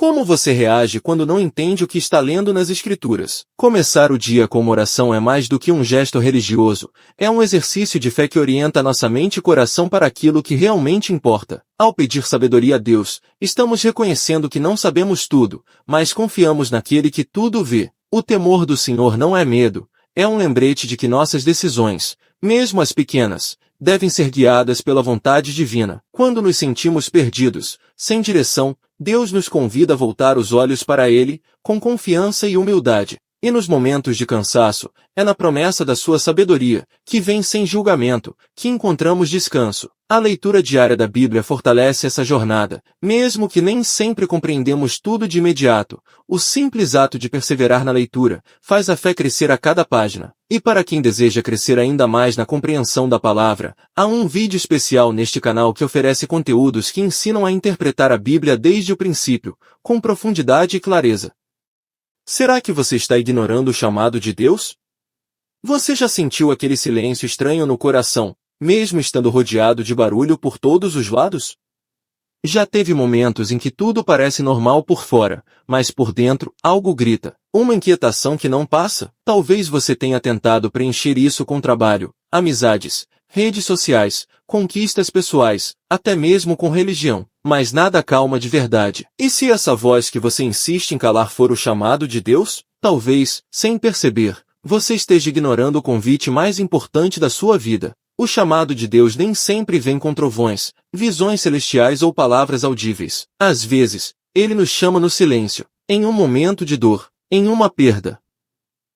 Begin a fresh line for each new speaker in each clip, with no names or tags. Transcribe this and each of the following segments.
Como você reage quando não entende o que está lendo nas Escrituras? Começar o dia com uma oração é mais do que um gesto religioso, é um exercício de fé que orienta nossa mente e coração para aquilo que realmente importa. Ao pedir sabedoria a Deus, estamos reconhecendo que não sabemos tudo, mas confiamos naquele que tudo vê. O temor do Senhor não é medo, é um lembrete de que nossas decisões, mesmo as pequenas, devem ser guiadas pela vontade divina. Quando nos sentimos perdidos, sem direção, Deus nos convida a voltar os olhos para Ele, com confiança e humildade. E nos momentos de cansaço, é na promessa da sua sabedoria, que vem sem julgamento, que encontramos descanso. A leitura diária da Bíblia fortalece essa jornada, mesmo que nem sempre compreendemos tudo de imediato. O simples ato de perseverar na leitura faz a fé crescer a cada página. E para quem deseja crescer ainda mais na compreensão da palavra, há um vídeo especial neste canal que oferece conteúdos que ensinam a interpretar a Bíblia desde o princípio, com profundidade e clareza. Será que você está ignorando o chamado de Deus? Você já sentiu aquele silêncio estranho no coração, mesmo estando rodeado de barulho por todos os lados? Já teve momentos em que tudo parece normal por fora, mas por dentro, algo grita. Uma inquietação que não passa? Talvez você tenha tentado preencher isso com trabalho, amizades, redes sociais, conquistas pessoais, até mesmo com religião, mas nada calma de verdade. E se essa voz que você insiste em calar for o chamado de Deus? Talvez, sem perceber, você esteja ignorando o convite mais importante da sua vida. O chamado de Deus nem sempre vem com trovões, visões celestiais ou palavras audíveis. Às vezes, Ele nos chama no silêncio, em um momento de dor, em uma perda,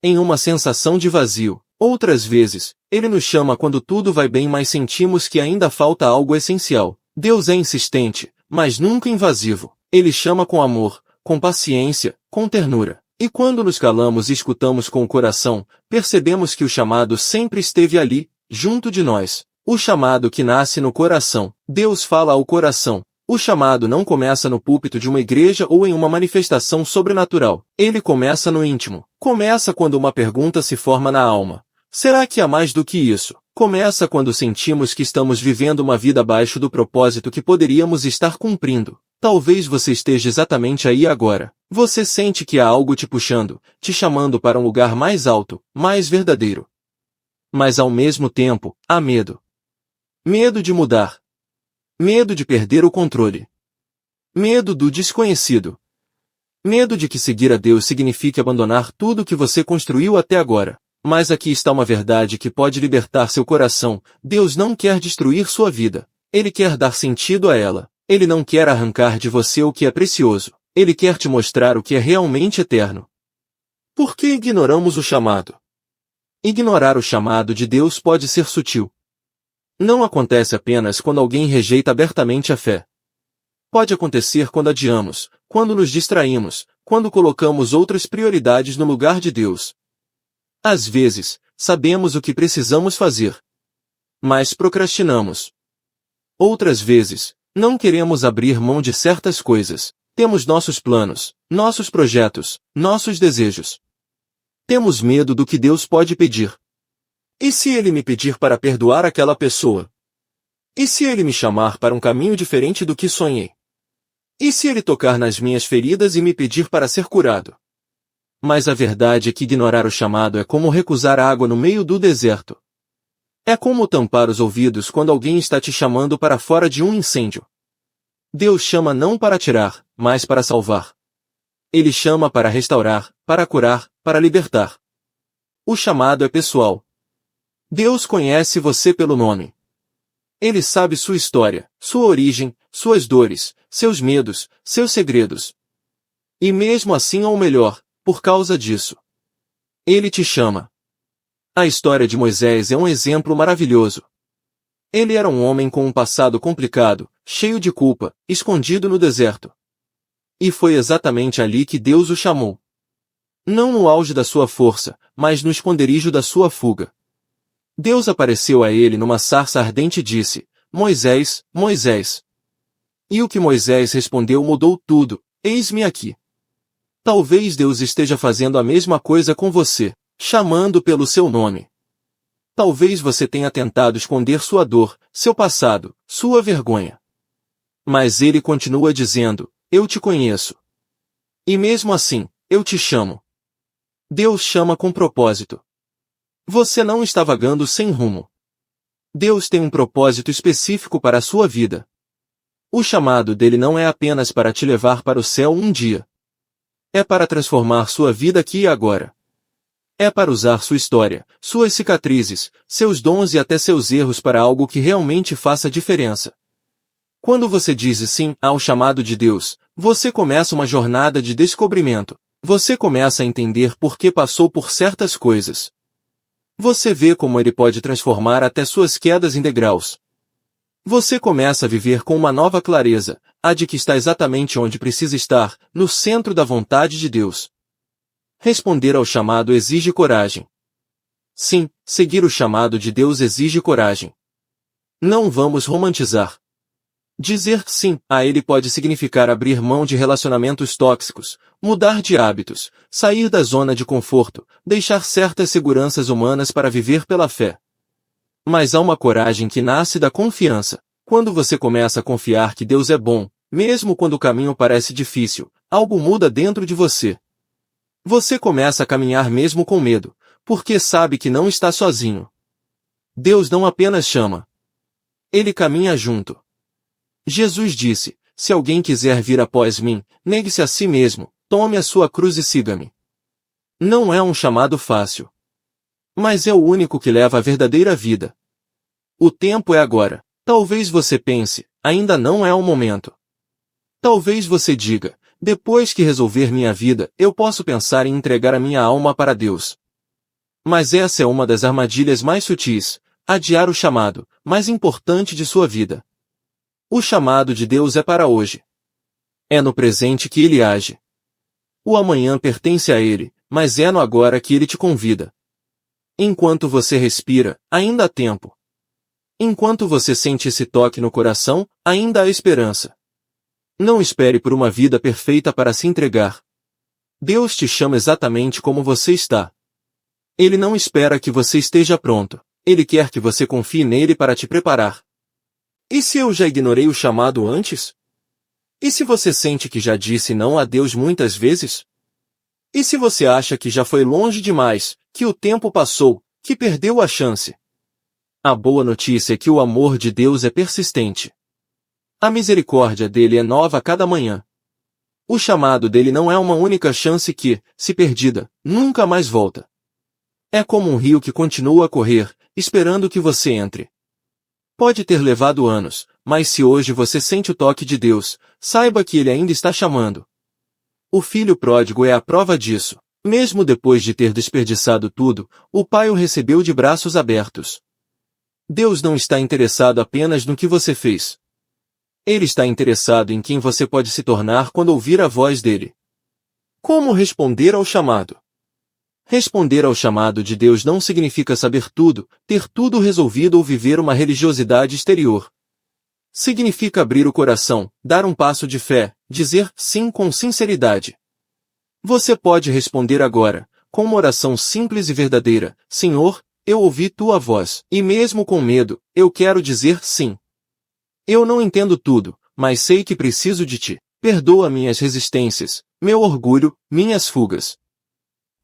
em uma sensação de vazio. Outras vezes, Ele nos chama quando tudo vai bem, mas sentimos que ainda falta algo essencial. Deus é insistente, mas nunca invasivo. Ele chama com amor, com paciência, com ternura. E quando nos calamos e escutamos com o coração, percebemos que o chamado sempre esteve ali, junto de nós. O chamado que nasce no coração. Deus fala ao coração. O chamado não começa no púlpito de uma igreja ou em uma manifestação sobrenatural. Ele começa no íntimo. Começa quando uma pergunta se forma na alma. Será que há mais do que isso? Começa quando sentimos que estamos vivendo uma vida abaixo do propósito que poderíamos estar cumprindo. Talvez você esteja exatamente aí agora. Você sente que há algo te puxando, te chamando para um lugar mais alto, mais verdadeiro. Mas ao mesmo tempo, há medo. Medo de mudar. Medo de perder o controle. Medo do desconhecido. Medo de que seguir a Deus signifique abandonar tudo o que você construiu até agora. Mas aqui está uma verdade que pode libertar seu coração. Deus não quer destruir sua vida. Ele quer dar sentido a ela. Ele não quer arrancar de você o que é precioso. Ele quer te mostrar o que é realmente eterno. Por que ignoramos o chamado? Ignorar o chamado de Deus pode ser sutil. Não acontece apenas quando alguém rejeita abertamente a fé. Pode acontecer quando adiamos, quando nos distraímos, quando colocamos outras prioridades no lugar de Deus. Às vezes, sabemos o que precisamos fazer, mas procrastinamos. Outras vezes, não queremos abrir mão de certas coisas. Temos nossos planos, nossos projetos, nossos desejos. Temos medo do que Deus pode pedir. E se Ele me pedir para perdoar aquela pessoa? E se Ele me chamar para um caminho diferente do que sonhei? E se Ele tocar nas minhas feridas e me pedir para ser curado? Mas a verdade é que ignorar o chamado é como recusar a água no meio do deserto. É como tampar os ouvidos quando alguém está te chamando para fora de um incêndio. Deus chama não para tirar, mas para salvar. Ele chama para restaurar, para curar, para libertar. O chamado é pessoal. Deus conhece você pelo nome. Ele sabe sua história, sua origem, suas dores, seus medos, seus segredos. E mesmo assim, ou melhor, por causa disso, Ele te chama. A história de Moisés é um exemplo maravilhoso. Ele era um homem com um passado complicado, cheio de culpa, escondido no deserto. E foi exatamente ali que Deus o chamou. Não no auge da sua força, mas no esconderijo da sua fuga. Deus apareceu a ele numa sarça ardente e disse: Moisés, Moisés. E o que Moisés respondeu mudou tudo: eis-me aqui. Talvez Deus esteja fazendo a mesma coisa com você, chamando pelo seu nome. Talvez você tenha tentado esconder sua dor, seu passado, sua vergonha. Mas Ele continua dizendo: eu te conheço. E mesmo assim, eu te chamo. Deus chama com propósito. Você não está vagando sem rumo. Deus tem um propósito específico para a sua vida. O chamado dele não é apenas para te levar para o céu um dia. É para transformar sua vida aqui e agora. É para usar sua história, suas cicatrizes, seus dons e até seus erros para algo que realmente faça diferença. Quando você diz sim ao chamado de Deus, você começa uma jornada de descobrimento. Você começa a entender por que passou por certas coisas. Você vê como ele pode transformar até suas quedas em degraus. Você começa a viver com uma nova clareza, a de que está exatamente onde precisa estar, no centro da vontade de Deus. Responder ao chamado exige coragem. Sim, seguir o chamado de Deus exige coragem. Não vamos romantizar. Dizer sim a ele pode significar abrir mão de relacionamentos tóxicos, mudar de hábitos, sair da zona de conforto, deixar certas seguranças humanas para viver pela fé. Mas há uma coragem que nasce da confiança. Quando você começa a confiar que Deus é bom, mesmo quando o caminho parece difícil, algo muda dentro de você. Você começa a caminhar mesmo com medo, porque sabe que não está sozinho. Deus não apenas chama. Ele caminha junto. Jesus disse, se alguém quiser vir após mim, negue-se a si mesmo, tome a sua cruz e siga-me. Não é um chamado fácil. Mas é o único que leva à verdadeira vida. O tempo é agora. Talvez você pense, ainda não é o momento. Talvez você diga, depois que resolver minha vida, eu posso pensar em entregar a minha alma para Deus. Mas essa é uma das armadilhas mais sutis, adiar o chamado, mais importante de sua vida. O chamado de Deus é para hoje. É no presente que ele age. O amanhã pertence a ele, mas é no agora que ele te convida. Enquanto você respira, ainda há tempo. Enquanto você sente esse toque no coração, ainda há esperança. Não espere por uma vida perfeita para se entregar. Deus te chama exatamente como você está. Ele não espera que você esteja pronto. Ele quer que você confie nele para te preparar. E se eu já ignorei o chamado antes? E se você sente que já disse não a Deus muitas vezes? E se você acha que já foi longe demais, que o tempo passou, que perdeu a chance? A boa notícia é que o amor de Deus é persistente. A misericórdia dele é nova a cada manhã. O chamado dele não é uma única chance que, se perdida, nunca mais volta. É como um rio que continua a correr, esperando que você entre. Pode ter levado anos, mas se hoje você sente o toque de Deus, saiba que ele ainda está chamando. O filho pródigo é a prova disso. Mesmo depois de ter desperdiçado tudo, o pai o recebeu de braços abertos. Deus não está interessado apenas no que você fez. Ele está interessado em quem você pode se tornar quando ouvir a voz dele. Como responder ao chamado? Responder ao chamado de Deus não significa saber tudo, ter tudo resolvido ou viver uma religiosidade exterior. Significa abrir o coração, dar um passo de fé, dizer sim com sinceridade. Você pode responder agora, com uma oração simples e verdadeira: Senhor, eu ouvi tua voz, e mesmo com medo, eu quero dizer sim. Eu não entendo tudo, mas sei que preciso de ti. Perdoa minhas resistências, meu orgulho, minhas fugas.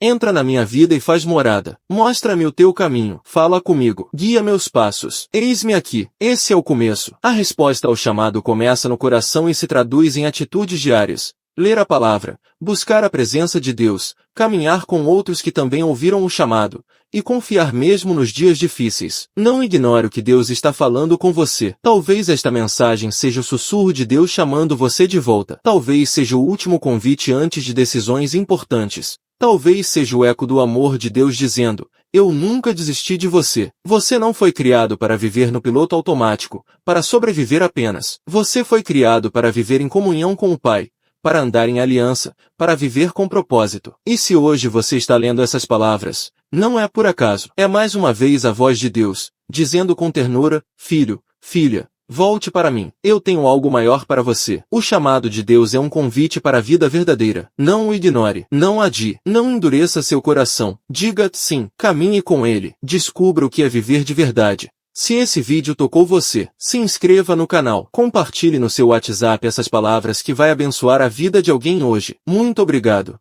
Entra na minha vida e faz morada. Mostra-me o teu caminho. Fala comigo. Guia meus passos. Eis-me aqui. Esse é o começo. A resposta ao chamado começa no coração e se traduz em atitudes diárias. Ler a palavra, buscar a presença de Deus, caminhar com outros que também ouviram o chamado, e confiar mesmo nos dias difíceis. Não ignore o que Deus está falando com você. Talvez esta mensagem seja o sussurro de Deus chamando você de volta. Talvez seja o último convite antes de decisões importantes. Talvez seja o eco do amor de Deus dizendo: eu nunca desisti de você. Você não foi criado para viver no piloto automático, para sobreviver apenas. Você foi criado para viver em comunhão com o Pai, para andar em aliança, para viver com propósito. E se hoje você está lendo essas palavras, não é por acaso. É mais uma vez a voz de Deus, dizendo com ternura: filho, filha, volte para mim. Eu tenho algo maior para você. O chamado de Deus é um convite para a vida verdadeira. Não o ignore. Não adie. Não endureça seu coração. Diga sim. Caminhe com ele. Descubra o que é viver de verdade. Se esse vídeo tocou você, se inscreva no canal. Compartilhe no seu WhatsApp essas palavras que vai abençoar a vida de alguém hoje. Muito obrigado.